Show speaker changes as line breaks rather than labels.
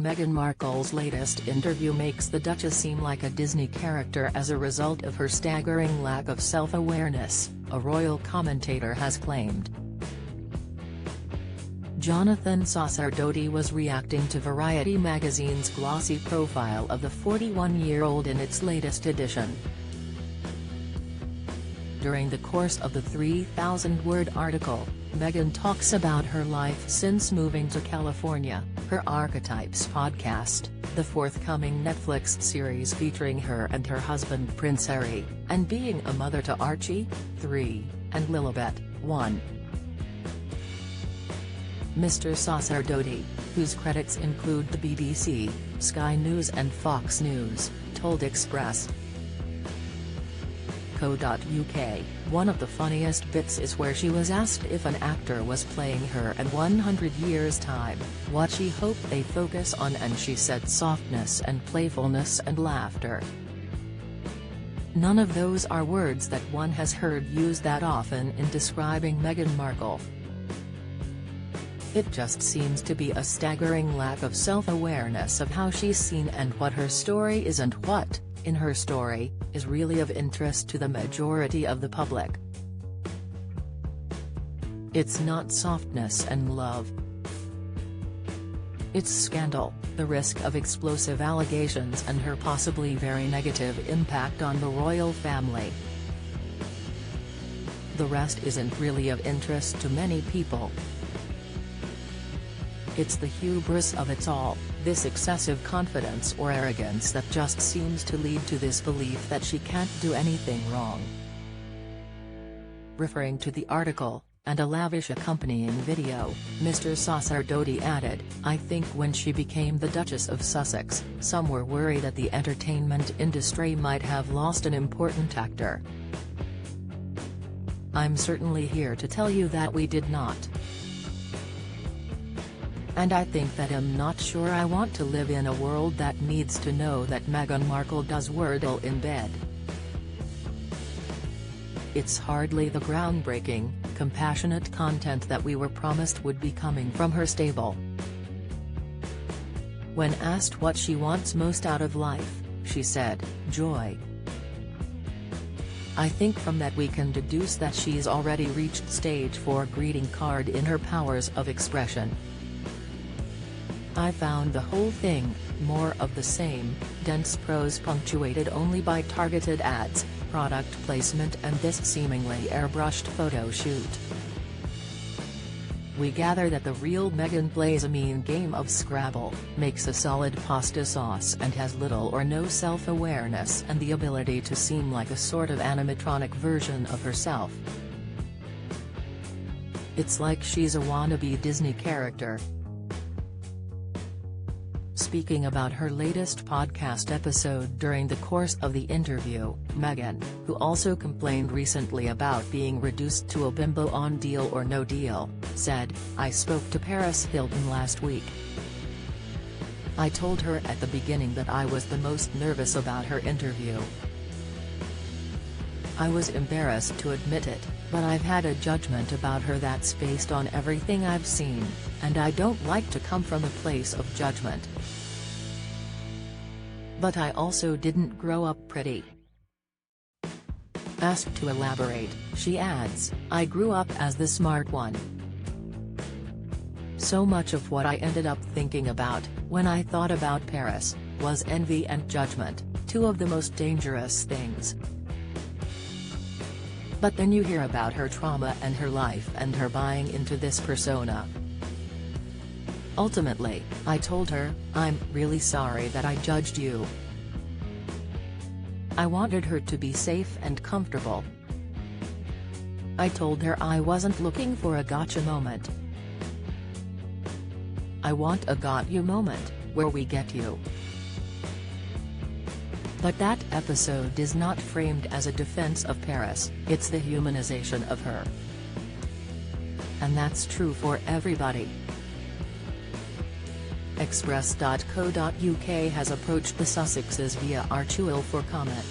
Meghan Markle's latest interview makes the Duchess seem like a Disney character as a result of her staggering lack of self-awareness, a royal commentator has claimed. Jonathan Sacerdoti was reacting to Variety magazine's glossy profile of the 41-year-old in its latest edition. During the course of the 3,000-word article, Meghan talks about her life since moving to California, her Archetypes podcast, the forthcoming Netflix series featuring her and her husband Prince Harry, and being a mother to Archie, 3, and Lilibet, 1. Mr. Sacerdoti, whose credits include the BBC, Sky News and Fox News, told Express. Co.uk, one of the funniest bits is where she was asked if an actor was playing her in 100 years' time, what she hoped they focus on, and she said softness and playfulness and laughter. None of those are words that one has heard used that often in describing Meghan Markle. It just seems to be a staggering lack of self-awareness of how she's seen and what her story is and what, in her story, is really of interest to the majority of the public. It's not softness and love. It's scandal, the risk of explosive allegations and her possibly very negative impact on the royal family. The rest isn't really of interest to many people. It's the hubris of it all, this excessive confidence or arrogance that just seems to lead to this belief that she can't do anything wrong. Referring to the article, and a lavish accompanying video, Mr. Sacerdoti added, "I think when she became the Duchess of Sussex, some were worried that the entertainment industry might have lost an important actor. I'm certainly here to tell you that we did not. And I think that I'm not sure I want to live in a world that needs to know that Meghan Markle does Wordle in bed. It's hardly the groundbreaking, compassionate content that we were promised would be coming from her stable." When asked what she wants most out of life, she said, "Joy. I think from that we can deduce that she's already reached stage 4 greeting card in her powers of expression. I found the whole thing, more of the same, dense prose punctuated only by targeted ads, product placement and this seemingly airbrushed photo shoot. We gather that the real Meghan plays a mean game of Scrabble, makes a solid pasta sauce and has little or no self-awareness and the ability to seem like a sort of animatronic version of herself. It's like she's a wannabe Disney character." Speaking about her latest podcast episode during the course of the interview, Meghan, who also complained recently about being reduced to a bimbo on Deal or No Deal, said, "I spoke to Paris Hilton last week. I told her at the beginning that I was the most nervous about her interview. I was embarrassed to admit it, but I've had a judgment about her that's based on everything I've seen, and I don't like to come from a place of judgment. But I also didn't grow up pretty." Asked to elaborate, she adds, "I grew up as the smart one. So much of what I ended up thinking about, when I thought about Paris, was envy and judgment, two of the most dangerous things. But then you hear about her trauma and her life and her buying into this persona. Ultimately, I told her, I'm really sorry that I judged you. I wanted her to be safe and comfortable. I told her I wasn't looking for a gotcha moment. I want a got you moment, where we get you." But that episode is not framed as a defense of Paris, it's the humanization of her. And that's true for everybody. Express.co.uk has approached the Sussexes via Archewell for comment.